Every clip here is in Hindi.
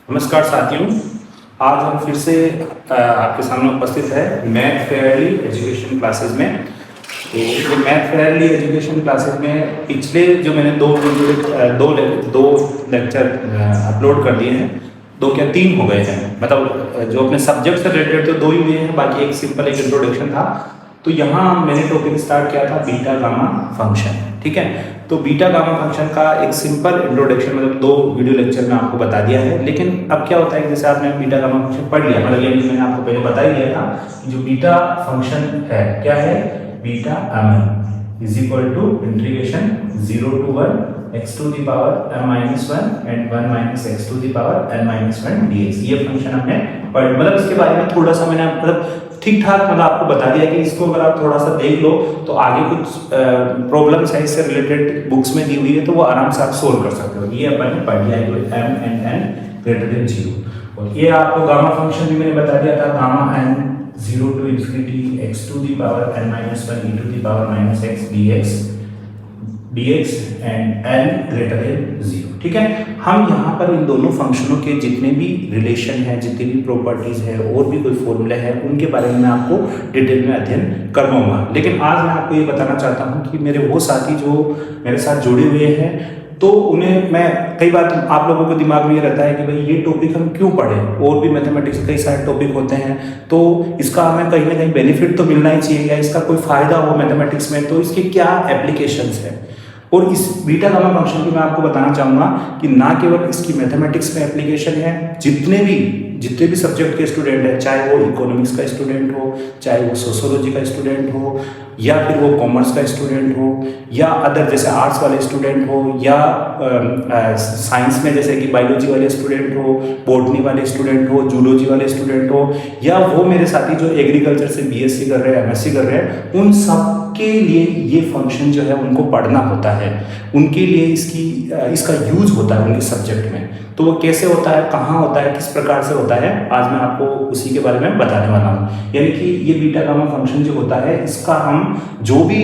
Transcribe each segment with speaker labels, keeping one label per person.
Speaker 1: नमस्कार साथियों, आज हम फिर से आपके सामने उपस्थित है मैथ फेयरली एजुकेशन क्लासेस में। तो ये मैथ फेयरली एजुकेशन क्लासेस में पिछले जो मैंने दो लेक्चर अपलोड कर दिए हैं, 2 क्या 3 हो गए हैं। मतलब जो अपने सब्जेक्ट से रिलेटेड तो 2 ही हुए हैं, बाकी एक सिंपल एक इंट्रोडक्शन था। तो यहाँ मैंने टॉपिक स्टार्ट किया था बीटा गामा फंक्शन। ठीक है, तो बीटा गामा फंक्शन का एक सिंपल इंट्रोडक्शन मतलब 2 वीडियो लेक्चर में आपको बता दिया है। लेकिन अब क्या होता है, जैसे आपने बीटा गामा फंक्शन पढ़ लिया, मतलब ये मैंने आपको पहले बता ही दिया था कि जो बीटा फंक्शन है क्या है, beta M is equal to integration 0 to 1 x to the power m-1 and 1 minus x to the power n-1 dx। ये फंक्शन हमने मतलब इसके बारे में थोड़ा सा मैंने मतलब ठीक ठाक मतलब आपको बता दिया कि इसको अगर आप थोड़ा सा देख लो तो आगे कुछ प्रॉब्लम्स है इससे रिलेटेड बुक्स में दी हुई है, तो वो आराम से आप सोल्व कर सकते हो। ये अपन ने पढ़ लिया है m and n greater than 0। और ये आपको गामा फंक्शन भी मैंने बता दिया था, gamma n 0 to infinity x to the power n-1 e to the power minus x dx and n greater than 0। ठीक है, हम यहाँ पर इन दोनों फंक्शनों के जितने भी रिलेशन हैं, जितनी भी प्रॉपर्टीज है और भी कोई फॉर्मूले हैं, उनके बारे में मैं आपको डिटेल में अध्ययन करवाऊंगा। लेकिन आज मैं आपको ये बताना चाहता हूँ कि मेरे वो साथी जो मेरे साथ जुड़े हुए हैं, तो उन्हें मैं कई बार आप लोगों के दिमाग में ये रहता है कि भाई ये टॉपिक हम क्यों पढ़ें, और भी मैथमेटिक्स के कई सारे टॉपिक होते हैं, तो इसका हमें कहीं ना कहीं बेनिफिट तो मिलना ही चाहिए या इसका कोई फायदा हो मैथमेटिक्स में, तो इसके क्या एप्लीकेशंस है। और इस बीटा गामा फंक्शन की मैं आपको बताना चाहूँगा कि ना केवल इसकी मैथमेटिक्स में एप्लीकेशन है, जितने भी सब्जेक्ट के स्टूडेंट हैं, चाहे वो इकोनॉमिक्स का स्टूडेंट हो, चाहे वो सोशियोलॉजी का स्टूडेंट हो, या फिर वो कॉमर्स का स्टूडेंट हो, या अदर जैसे आर्ट्स वाले स्टूडेंट हो, या साइंस में जैसे कि बायोलॉजी वाले स्टूडेंट हो, बॉटनी वाले स्टूडेंट हो, जूलॉजी वाले स्टूडेंट हो, या वो मेरे साथी जो एग्रीकल्चर से बीएससी कर रहे हैं, एमएससी कर रहे हैं, उन सब के लिए ये फंक्शन जो है उनको पढ़ना होता है। उनके लिए इसका यूज होता है उनके सब्जेक्ट में। तो वो कैसे होता है, कहाँ होता है, किस प्रकार से होता है, आज मैं आपको उसी के बारे में बताने वाला हूँ। यानी कि ये बीटा गामा फंक्शन जो होता है, इसका हम जो भी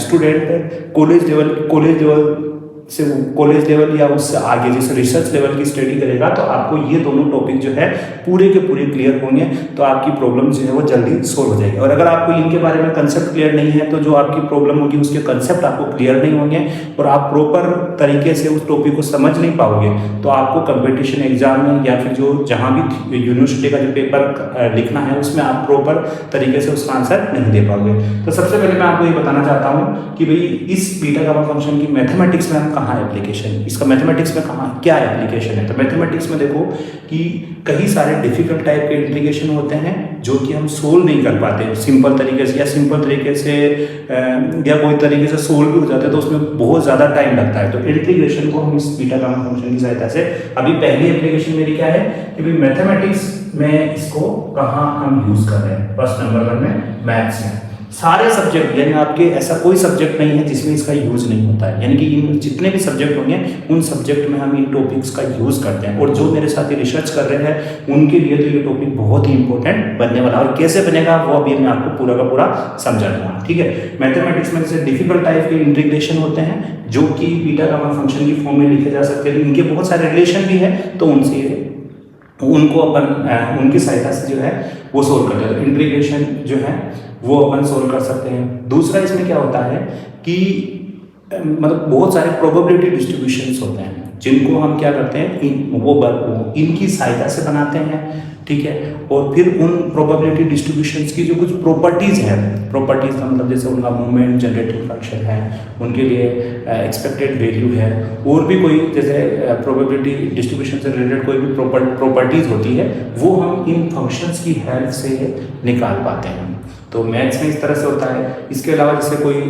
Speaker 1: स्टूडेंट कॉलेज लेवल या उससे आगे जैसे रिसर्च लेवल की स्टडी करेगा, तो आपको ये दोनों टॉपिक जो है पूरे के पूरे क्लियर होंगे, तो आपकी प्रॉब्लम जो है वो जल्दी सोल्व हो जाएगी। और अगर आपको इनके बारे में कंसेप्ट क्लियर नहीं है, तो जो आपकी प्रॉब्लम होगी उसके कंसेप्ट आपको क्लियर नहीं होंगे और आप प्रॉपर तरीके से उस टॉपिक को समझ नहीं पाओगे, तो आपको कंपटीशन एग्जाम में या फिर जो जहाँ भी यूनिवर्सिटी का जो पेपर लिखना है उसमें आप प्रॉपर तरीके से उसका आंसर नहीं दे पाओगे। तो सबसे पहले मैं आपको ये बताना चाहता हूँ कि भाई इस बीटा गामा फंक्शन की मैथमेटिक्स में कहाँ एप्लीकेशन, इसका मैथमेटिक्स में कहाँ क्या एप्लीकेशन है। तो मैथमेटिक्स में देखो कि कई सारे डिफिकल्ट टाइप के इंटीग्रेशन होते हैं जो कि हम सोल्व नहीं कर पाते सिंपल तरीके से, या कोई तरीके से सोल्व भी हो जाता है तो उसमें बहुत ज़्यादा टाइम लगता है। तो इंटीग्रेशन को हम इस बीटा गामा फंक्शन की सहायता से, अभी पहली एप्लीकेशन मेरी क्या है कि भाई मैथमेटिक्स में इसको कहाँ हम यूज़ कर रहे हैं। फर्स्ट नंबर 1 में मैथ्स में सारे सब्जेक्ट, यानी आपके ऐसा कोई सब्जेक्ट नहीं है जिसमें इसका यूज़ नहीं होता है। यानी कि इन जितने भी सब्जेक्ट होंगे उन सब्जेक्ट में हम इन टॉपिक्स का यूज़ करते हैं। और जो मेरे साथ रिसर्च कर रहे हैं उनके लिए तो ये टॉपिक बहुत ही इंपॉर्टेंट बनने वाला है। और कैसे बनेगा वो अभी मैं आपको पूरा का पूरा समझा दूंगा। ठीक है, मैथमेटिक्स में जैसे डिफिकल्ट टाइप के इंटीग्रेशन होते हैं जो कि बीटा गामा फंक्शन की फॉर्म में लिखे जा सकते हैं। इनके बहुत सारे रिलेशन भी है, तो उनको अपन उनकी सहायता से जो है वो सोल्व करते हैं। इंटीग्रेशन जो है वो अपन सोल्व कर सकते हैं। दूसरा इसमें क्या होता है कि मतलब बहुत सारे प्रोबेबिलिटी डिस्ट्रीब्यूशंस होते हैं जिनको हम क्या करते हैं, इनकी सहायता से बनाते हैं। ठीक है, और फिर उन प्रोबेबिलिटी डिस्ट्रीब्यूशंस की जो कुछ प्रॉपर्टीज़ हैं, प्रॉपर्टीज़ का मतलब जैसे उनका मूवमेंट जनरेटिंग फंक्शन है, उनके लिए एक्सपेक्टेड वैल्यू है, और भी कोई जैसे प्रोबेबिलिटी डिस्ट्रीब्यूशन से रिलेटेड कोई भी प्रॉपर्टीज़ होती है, वो हम इन फंक्शंस की हेल्प से निकाल पाते हैं। तो मैथ्स में इस तरह से होता है। इसके अलावा जैसे कोई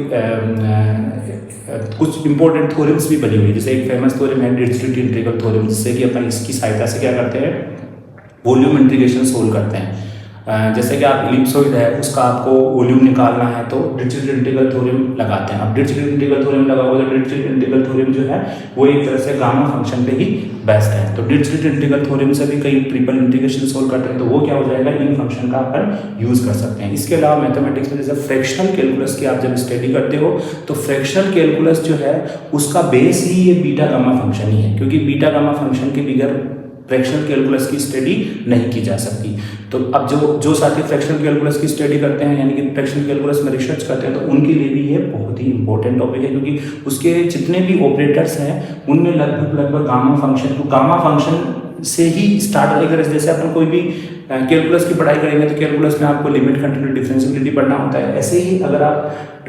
Speaker 1: कुछ इंपॉर्टेंट थ्योरम्स भी बनी हुई है, जैसे एक फेमस थ्योरम है डिरिचलेट इंटीग्रल थ्योरम, जिससे कि अपन इसकी सहायता से क्या करते हैं, वॉल्यूम इंटीग्रेशन सोल्व करते हैं। जैसे कि आप इलिप्सॉइड है उसका आपको वॉल्यूम निकालना है तो डिरिचलेट इंटीग्रल थ्योरम लगाते हैं। अब डिरिचलेट इंटीग्रल थ्योरम लगाओगे तो डिरिचलेट इंटीग्रल थ्योरम जो है वो एक तरह से गामा फंक्शन पे ही बेस्ट है। तो डिरिचलेट इंटीग्रल थ्योरम से भी कई ट्रिपल इंटीग्रेशन सोल्व करते हैं, तो वो क्या हो जाएगा, इन फंक्शन का अपन यूज कर सकते हैं। इसके अलावा मैथमेटिक्स में जैसे फ्रैक्शनल कैलकुलस की आप जब स्टडी करते हो तो फ्रैक्शनल कैलकुलस जो है उसका बेस ही ये बीटा गामा फंक्शन ही है, क्योंकि बीटा गामा फंक्शन के बिगर फ्रैक्शनल कैलकुलस की स्टडी नहीं की जा सकती। तो अब जो साथी फ्रैक्शनल कैलकुलस की स्टडी करते हैं यानी कि फ्रैक्शनल कैलकुलस में रिसर्च करते हैं तो उनके लिए भी ये बहुत ही इंपॉर्टेंट टॉपिक है, क्योंकि उसके जितने भी ऑपरेटर्स हैं उनमें लगभग गामा फंक्शन से ही स्टार्ट अगर जैसे अपन कोई भी कैलकुलस की पढ़ाई करेंगे तो कैलकुलस में आपको लिमिट, कंटिन्यूटी, डिफरेंशियबिलिटी पढ़ना होता है। ऐसे ही अगर आप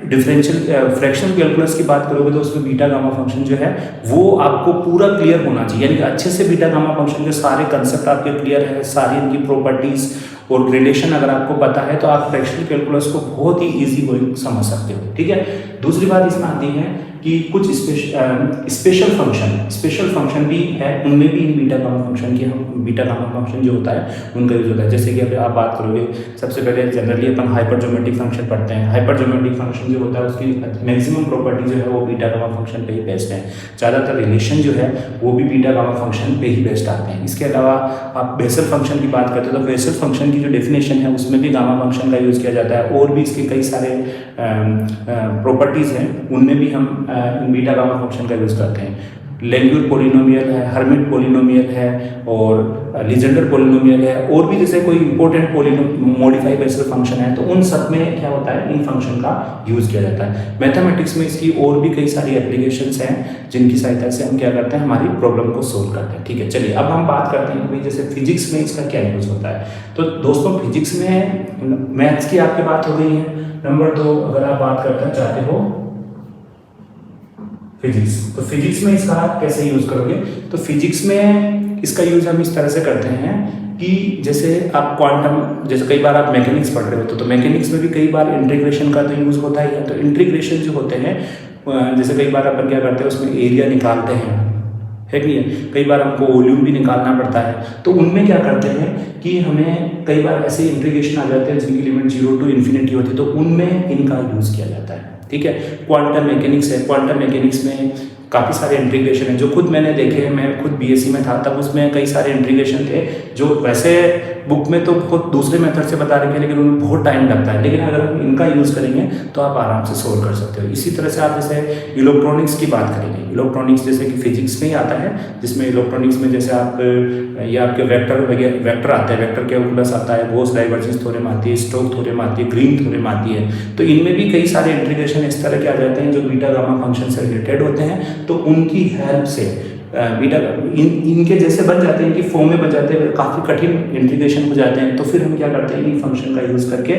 Speaker 1: डिफरेंशियल फ्रैक्शनल कैलकुलस की बात करोगे तो उसमें बीटा गामा फंक्शन जो है वो आपको पूरा क्लियर होना चाहिए, यानी कि अच्छे से बीटा गामा फंक्शन के सारे कंसेप्ट आपके क्लियर है, सारी इनकी प्रॉपर्टीज और रिलेशन अगर आपको पता है तो आप फ्रैक्शनल कैलकुलस को बहुत ही ईजी गोइंग समझ सकते हो। ठीक है, दूसरी बात इसमें आती है कि कुछ स्पेशल फंक्शन भी है, उनमें भी इन बीटा गामा फंक्शन जो होता है उनका यूज होता है। जैसे कि अभी आप बात करोगे सबसे पहले जनरली अपन हाइपर ज्योमेट्रिक फंक्शन पढ़ते हैं। हाइपर ज्योमेट्रिक फंक्शन जो होता है उसकी मैक्सिमम प्रॉपर्टी जो है वो बीटा गामा फंक्शन पे ही बेस्ड है। ज़्यादातर रिलेशन जो है वो भी बीटा गामा फंक्शन पे ही बेस्ड आते हैं। इसके अलावा आप बेसल फंक्शन की बात करते हो तो बेसल फंक्शन की जो डेफिनेशन है उसमें भी गामा फंक्शन का यूज़ किया जाता है, और भी इसके कई सारे प्रॉपर्टीज़ हैं उनमें भी हम बीटा गामा फंक्शन का यूज़ करते हैं। लैंगुर पोलिनोमियल है, हर्मिट पोलिनोमियल है और लीजेंडर पोलिनोमियल है, और भी जैसे कोई इंपॉर्टेंट मॉडिफाइड बेसल फंक्शन है तो उन सब में क्या होता है इन फंक्शन का यूज़ किया जाता है। मैथमेटिक्स में इसकी और भी कई सारी एप्लीकेशंस हैं जिनकी सहायता से हम क्या करते हैं हमारी प्रॉब्लम को सोल्व करते हैं। ठीक है, चलिए अब हम बात करते हैं कि जैसे फिजिक्स में इसका क्या यूज़ होता है। तो दोस्तों फिजिक्स में मैथ्स की आपकी बात हो गई है। नंबर 2 अगर आप बात करना चाहते हो फिजिक्स, तो फिजिक्स में इसका कैसे यूज करोगे, तो फिजिक्स में इसका यूज हम इस तरह से करते हैं कि जैसे आप क्वांटम, जैसे कई बार आप मैकेनिक्स पढ़ रहे हो तो मैकेनिक्स में भी कई बार इंटीग्रेशन का तो यूज होता ही है। तो इंटीग्रेशन जो होते हैं जैसे कई बार अपन क्या करते हैं उसमें एरिया निकालते हैं, है कि कई बार हमको वॉल्यूम भी निकालना पड़ता है। तो उनमें क्या करते हैं कि हमें कई बार ऐसे इंटीग्रेशन आ जाते हैं जिनकी लिमिट 0 to इन्फिनिटी होती है, तो उनमें इनका यूज किया जाता है। ठीक है, क्वांटम मैकेनिक्स है, क्वांटम मैकेनिक्स में काफ़ी सारे इंटीग्रेशन है जो खुद मैंने देखे हैं। मैं खुद बीएससी में था तब उसमें कई सारे इंटीग्रेशन थे जो वैसे बुक में तो बहुत दूसरे मेथड से बता रहे हैं लेकिन उनमें बहुत टाइम लगता है, लेकिन अगर हम इनका यूज़ करेंगे तो आप आराम से सोल्व कर सकते हो। इसी तरह से आप जैसे इलेक्ट्रॉनिक्स की बात करेंगे, इलेक्ट्रॉनिक्स जैसे कि फिजिक्स में ही आता है, जिसमें इलेक्ट्रॉनिक्स में जैसे आप ये आपके वेक्टर आता है, वेक्टर कैलकुलस आता है, गॉस डाइवर्जेंस थ्योरम आती है, स्टोक्स थ्योरम आती है, ग्रीन थ्योरम आती है। तो इनमें भी कई सारे इंटीग्रेशन इस तरह के आ जाते हैं जो बीटा गामा फंक्शन से रिलेटेड होते हैं। तो उनकी हेल्प से बीटा इनके जैसे बन जाते हैं, इनकी फॉर्म में बन जाते हैं, काफ़ी कठिन इंटीग्रेशन हो जाते हैं। तो फिर हम क्या करते हैं इन फंक्शन का यूज़ करके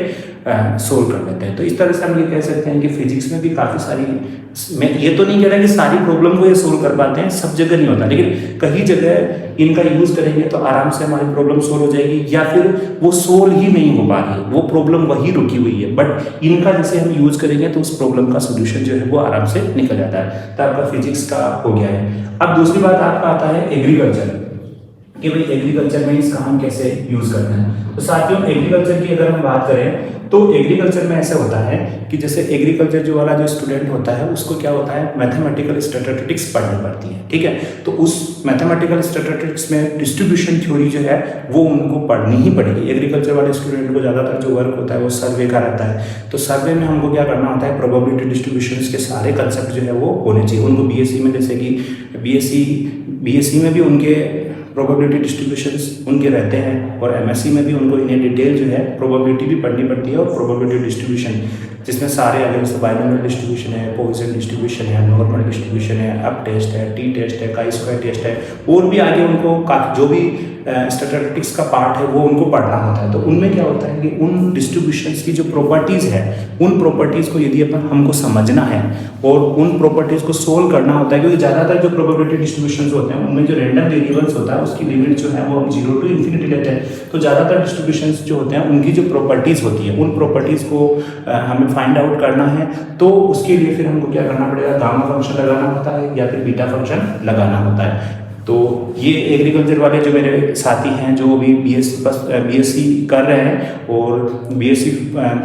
Speaker 1: सोल्व कर लेते हैं। तो इस तरह से हम ये कह सकते हैं कि फिजिक्स में भी काफ़ी सारी, मैं ये तो नहीं कह रहा कि सारी प्रॉब्लम को ये सोल्व कर पाते हैं, सब जगह नहीं होता, लेकिन कहीं जगह इनका यूज़ करेंगे तो आराम से हमारी प्रॉब्लम सोल्व हो जाएगी, या फिर वो सोल्व ही नहीं हो पा रही है, वो प्रॉब्लम वही रुकी हुई है, बट इनका जैसे हम यूज़ करेंगे तो उस प्रॉब्लम का सोल्यूशन जो है वो आराम से निकल जाता है। तो आपका फिजिक्स का हो गया है। अब दूसरी बात आपका आता है एग्रीकल्चर, कि भाई एग्रीकल्चर में इसका हम कैसे यूज़ करते हैं। तो साथियों एग्रीकल्चर की अगर हम बात करें तो एग्रीकल्चर में ऐसा होता है कि जैसे एग्रीकल्चर जो वाला जो स्टूडेंट होता है उसको क्या होता है मैथमेटिकल स्टैटिस्टिक्स पढ़नी पड़ती है। ठीक है, तो उस मैथमेटिकल स्टैटिस्टिक्स में डिस्ट्रीब्यूशन थ्योरी जो है वो उनको पढ़नी ही पड़ेगी। एग्रीकल्चर वाले स्टूडेंट को ज़्यादातर जो वर्क होता है वो सर्वे का रहता है। तो सर्वे में हमको क्या करना होता है, प्रोबेबिलिटी डिस्ट्रीब्यूशन के सारे कंसेप्ट जो है वो होने चाहिए। उनको बीएससी में जैसे कि बीएससी में भी उनके प्रोबेबिलिटी डिस्ट्रीब्यूशंस उनके रहते हैं, और एमएससी में भी उनको इन्हें डिटेल जो है प्रोबेबिलिटी भी पढ़नी पड़ती है और प्रोबेबिलिटी डिस्ट्रीब्यूशन, जिसमें सारे अगर जैसे बाइनोमियल डिस्ट्रीब्यूशन है, पॉइसन डिस्ट्रीब्यूशन है, नॉर्मल डिस्ट्रीब्यूशन है, अप टेस्ट है, टी टेस्ट है, काई स्क्वायर टेस्ट है, और भी आगे उनको जो भी स्टैटिस्टिक्स का पार्ट है वो उनको पढ़ना होता है। तो उनमें क्या होता है कि उन डिस्ट्रीब्यूशंस की जो प्रॉपर्टीज़ है उन प्रॉपर्टीज़ को यदि हमको समझना है और उन प्रॉपर्टीज़ को सोल्व करना होता है, क्योंकि ज़्यादातर जो प्रोबेबिलिटी डिस्ट्रीब्यूशंस होते हैं उनमें जो रैंडम वेरिएबल्स होता है उसकी लिमिट जो है वो हम 0 to इन्फिनिटी लेते हैं। तो ज़्यादातर डिस्ट्रीब्यूशंस जो होते हैं उनकी जो प्रॉपर्टीज़ होती है उन प्रॉपर्टीज़ को हमें फाइंड आउट करना है। तो उसके लिए फिर हमको क्या करना पड़ेगा, गामा फंक्शन लगाना होता है या फिर बीटा फंक्शन लगाना होता है। तो ये एग्रीकल्चर वाले जो मेरे साथी हैं जो अभी बीएससी कर रहे हैं और बीएससी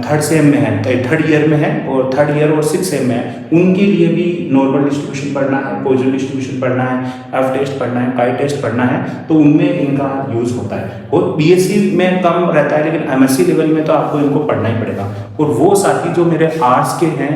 Speaker 1: थर्ड सेम में है, थर्ड ईयर में है और थर्ड ईयर और 6 सेम में है, उनके लिए भी नॉर्मल डिस्ट्रीब्यूशन पढ़ना है, पॉइसन डिस्ट्रीब्यूशन पढ़ना है, एफ टेस्ट पढ़ना है, काई टेस्ट पढ़ना है, तो उनमें इनका यूज़ होता है। और बीएससी में कम रहता है लेकिन एमएससी लेवल में तो आपको इनको पढ़ना ही पड़ेगा। और वो साथी जो मेरे आर्ट्स के हैं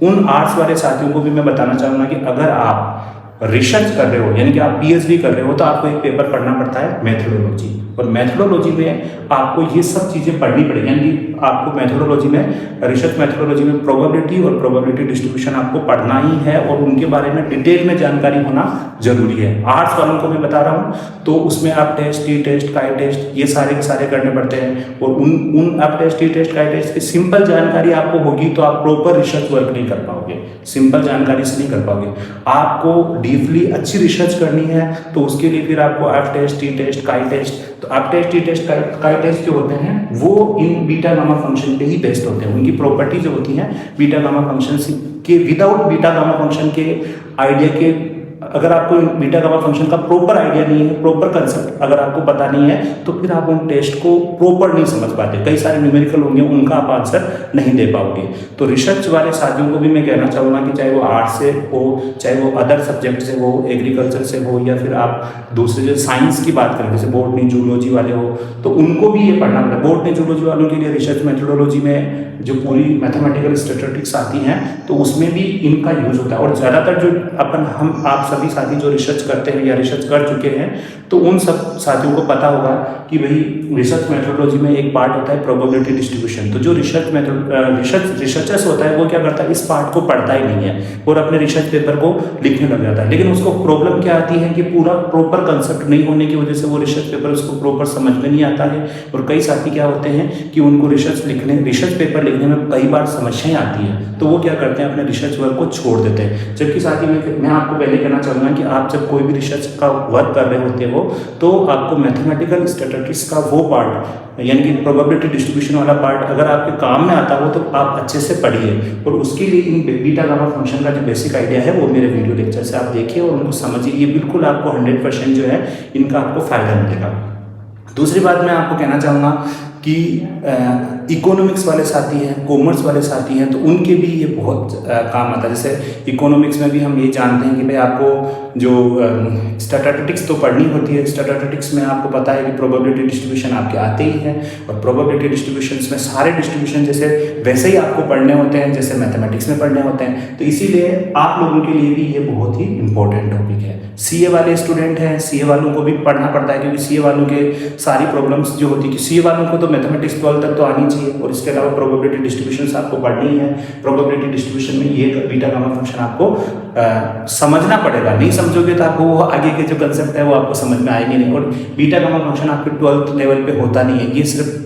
Speaker 1: उन आर्ट्स वाले साथियों को भी मैं बताना चाहूँगा कि अगर आप रिसर्च कर रहे हो यानी कि आप पीएचडी कर रहे हो तो आपको एक पेपर पढ़ना पड़ता है मेथोडोलॉजी, और मेथोडोलॉजी में आपको ये सब चीज़ें पढ़नी पड़ेगी। यानी कि आपको मेथोडोलॉजी में, रिसर्च मेथोडोलॉजी में प्रोबेबिलिटी और प्रोबेबिलिटी डिस्ट्रीब्यूशन आपको पढ़ना ही है और उनके बारे में डिटेल में जानकारी होना जरूरी है। आर्ट्स वालों को मैं बता रहा हूँ तो उसमें आप टेस्ट, टी टेस्ट, काई टेस्ट ये सारे के सारे करने पड़ते हैं, और उन आप टेस्ट, टी टेस्ट, काई टेस्ट की सिंपल जानकारी आपको होगी तो आप प्रॉपर रिसर्च वर्क नहीं कर पाओगे, सिंपल जानकारी से नहीं कर पाओगे। आपको डीपली अच्छी रिसर्च करनी है तो उसके लिए फिर आपको एफ टेस्ट, टी टेस्ट, काई टेस्ट, तो एफ टेस्ट, टी टेस्ट, काई टेस्ट जो होते हैं वो इन बीटा गामा फंक्शन पे ही बेस्ड होते हैं। उनकी प्रॉपर्टी जो होती है बीटा गामा फंक्शन के, विदाउट बीटा गामा फंक्शन के आइडिया के, अगर आपको बीटा गामा फंक्शन का प्रॉपर आइडिया नहीं है, प्रॉपर कंसेप्ट अगर आपको पता नहीं है तो फिर आप उन टेस्ट को प्रॉपर नहीं समझ पाते, कई सारे न्यूमेरिकल होंगे उनका आप आंसर नहीं दे पाओगे। तो रिसर्च वाले साथियों को भी मैं कहना चाहूँगा कि चाहे वो आर्ट्स से हो, चाहे वो अदर सब्जेक्ट से हो, एग्रीकल्चर से हो, या फिर आप दूसरे जो साइंस की बात करें जैसे बॉटनी, जूलॉजी वाले हो, तो उनको भी ये पढ़ना पड़ता है। बॉटनी, जूलॉजी वालों के लिए रिसर्च मेथोडोलॉजी में जो पूरी मैथमेटिकल स्टैटिस्टिक्स आती हैं तो उसमें भी इनका यूज होता है। और ज़्यादातर जो आप सभी साथी जो रिसर्च करते हैं या रिसर्च कर चुके हैं तो उन सब साथियों को पता होगा कि भाई रिसर्च मेथोडोलॉजी में एक पार्ट होता है प्रोबेबिलिटी डिस्ट्रीब्यूशन। तो जो रिसर्चर्स होता है वो क्या करता है, इस पार्ट को पढ़ता ही नहीं है और अपने रिसर्च पेपर को लिखने लग जाता है। लेकिन उसको प्रॉब्लम क्या आती है कि पूरा प्रॉपर कंसेप्ट नहीं होने की वजह से वो रिसर्च पेपर उसको प्रॉपर समझ में नहीं आता है, और कई साथी क्या होते हैं कि उनको रिसर्च पेपर लिखने में कई बार समस्याएं आती है तो वो क्या करते हैं, अपने रिसर्च वर्क को छोड़ देते हैं। जबकि साथ ही मैं आपको पहले कहना चाहूँगा कि आप जब कोई भी रिसर्च का वर्क कर रहे होते हो तो आपको मैथमेटिकल स्टैटिस्टिक्स का वो पार्ट यानी कि प्रोबेबिलिटी डिस्ट्रीब्यूशन वाला पार्ट अगर आपके काम में आता हो तो आप अच्छे से पढ़िए, और उसके लिए इन बीटा गामा फंक्शन का जो बेसिक आइडिया है वो मेरे वीडियो लेक्चर से आप देखिए और उनको समझिए। ये बिल्कुल आपको 100% जो है इनका आपको फायदा मिलेगा। दूसरी बात मैं आपको कहना चाहूँगा कि इकोनॉमिक्स वाले साथी हैं, कॉमर्स वाले साथी हैं, तो उनके भी ये बहुत काम आता है। जैसे इकोनॉमिक्स में भी हम ये जानते हैं कि भाई आपको जो स्टैटिस्टिक्स तो पढ़नी होती है, स्टैटिस्टिक्स में आपको पता है कि प्रोबेबिलिटी डिस्ट्रीब्यूशन आपके आते ही हैं, और प्रोबेबिलिटी डिस्ट्रीब्यूशंस में सारे डिस्ट्रीब्यूशन जैसे वैसे ही आपको पढ़ने होते हैं जैसे मैथमेटिक्स में पढ़ने होते हैं। तो इसीलिए आप लोगों के लिए भी ये बहुत ही इंपॉर्टेंट टॉपिक है। सीए वाले स्टूडेंट हैं, सीए वालों को भी पढ़ना पड़ता है क्योंकि सीए वालों के सारी प्रॉब्लम्स जो होती है कि सीए वालों को तो मैथमेटिक्स 12 तक तो आनी चाहिए, और इसके अलावा प्रोबेबिलिटी डिस्ट्रीब्यूशन आपको पढ़नी है। प्रोबेबिलिटी डिस्ट्रीब्यूशन में ये बीटा गामा फंक्शन आपको समझना पड़ेगा, नहीं समझोगे तो आपको वो आगे के जो कंसेप्ट है वो आपको समझ में आएंगे नहीं। और बीटा गामा फंक्शन आपके 12th लेवल पे होता नहीं है, ये सिर्फ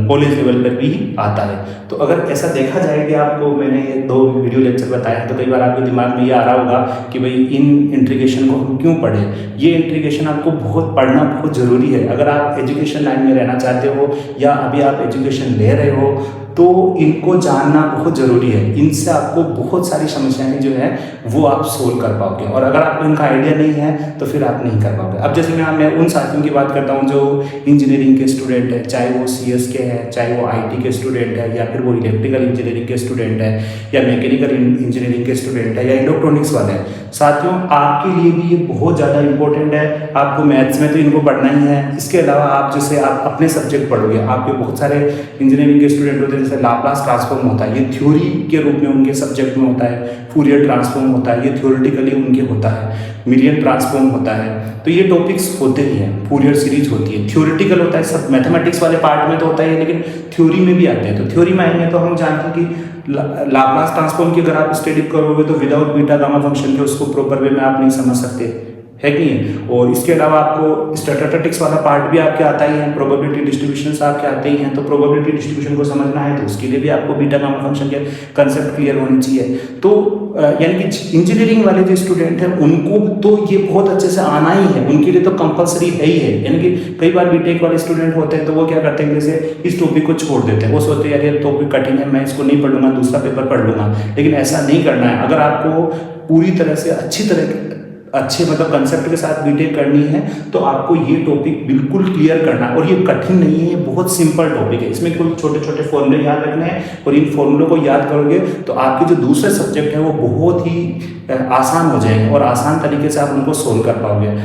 Speaker 1: कॉलेज लेवल पर भी आता है। तो अगर ऐसा देखा जाए कि आपको मैंने ये 2 वीडियो लेक्चर बताया तो कई बार आपके दिमाग में ये आ रहा होगा कि भाई इन इंटीग्रेशन को हम क्यों पढ़ें। ये इंटीग्रेशन आपको बहुत पढ़ना बहुत ज़रूरी है। अगर आप एजुकेशन लाइन में रहना चाहते हो या अभी आप एजुकेशन ले रहे हो तो इनको जानना बहुत ज़रूरी है। इनसे आपको बहुत सारी समस्याएं जो है वो आप सोल्व कर पाओगे, और अगर आपको इनका आइडिया नहीं है तो फिर आप नहीं कर पाओगे। अब जैसे मैं उन साथियों की बात करता हूँ जो इंजीनियरिंग के स्टूडेंट है, चाहे वो सीएस के हैं, चाहे वो आईटी के स्टूडेंट है, या फिर वो इलेक्ट्रिकल इंजीनियरिंग के स्टूडेंट है, या मैकेनिकल इंजीनियरिंग के स्टूडेंट है, या इलेक्ट्रॉनिक्स वाले हैं। साथियों आपके लिए भी ये बहुत ज़्यादा इंपॉर्टेंट है। आपको मैथ्स में तो इनको पढ़ना ही है, इसके अलावा आप जैसे आप अपने सब्जेक्ट पढ़ोगे, आपके बहुत सारे इंजीनियरिंग के स्टूडेंट होते हैं जैसे लाप्लास ट्रांसफॉर्म होता है, ये थ्योरी के रूप में उनके सब्जेक्ट में होता है। फूरियर ट्रांसफॉर्म होता है, ये थ्योरेटिकली उनके होता है। मिलियन ट्रांसफॉर्म होता है, तो ये टॉपिक्स होते ही हैं। फूरियर सीरीज होती है, थ्योरेटिकल होता है, सब मैथमेटिक्स वाले पार्ट में तो होता है लेकिन थ्योरी में भी आते हैं। तो थ्योरी में आएंगे तो हम जानते हैं कि लाप्लास ट्रांसफॉर्म की अगर आप स्टडी करोगे तो विदाउट बीटा गामा फंक्शन के उसको प्रॉपर वे में आप नहीं समझ सकते, है कि नहीं। और इसके अलावा आपको स्टैटिस्टिक्स वाला पार्ट भी आपके आता ही है, प्रोबेबिलिटी डिस्ट्रीब्यूशंस आपके आते ही हैं। तो प्रोबेबिलिटी डिस्ट्रीब्यूशन को समझना है तो उसके लिए भी आपको बीटा गामा फंक्शन के कंसेप्ट क्लियर होने चाहिए। तो यानी कि इंजीनियरिंग वाले जो स्टूडेंट हैं उनको तो ये बहुत अच्छे से आना ही है, उनके लिए तो कंपलसरी है ही है। यानी कि कई बार बीटेक वाले स्टूडेंट होते हैं तो वो क्या करते हैं, जैसे इस टॉपिक को छोड़ देते हैं, वो सोचते हैं यार ये टॉपिक कठिन है, मैं इसको नहीं पढ़ूंगा, दूसरा पेपर पढ़ लूंगा। लेकिन ऐसा नहीं करना है। अगर आपको पूरी तरह से अच्छे मतलब कंसेप्ट के साथ बीटेक करनी है तो आपको ये टॉपिक बिल्कुल क्लियर करना है। और ये कठिन नहीं है, ये बहुत सिंपल टॉपिक है। इसमें कोई छोटे छोटे फॉर्मूले याद रखने हैं, और इन फॉर्मूलों को याद करोगे तो आपके जो दूसरे सब्जेक्ट है वो बहुत ही आसान हो जाएंगे और आसान तरीके से आप उनको सोल्व कर पाओगे।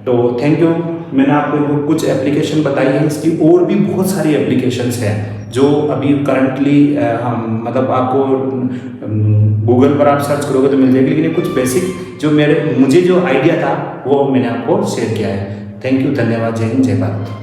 Speaker 1: तो थैंक यू। मैंने आपको कुछ एप्लीकेशन बताई है, इसकी और भी बहुत सारी एप्लीकेशंस हैं जो अभी करंटली हम मतलब आपको गूगल पर आप सर्च करोगे तो मिल जाएगी, लेकिन ये कुछ बेसिक जो मुझे जो आइडिया था वो मैंने आपको शेयर किया है। थैंक यू, धन्यवाद, जय हिंद, जय भारत।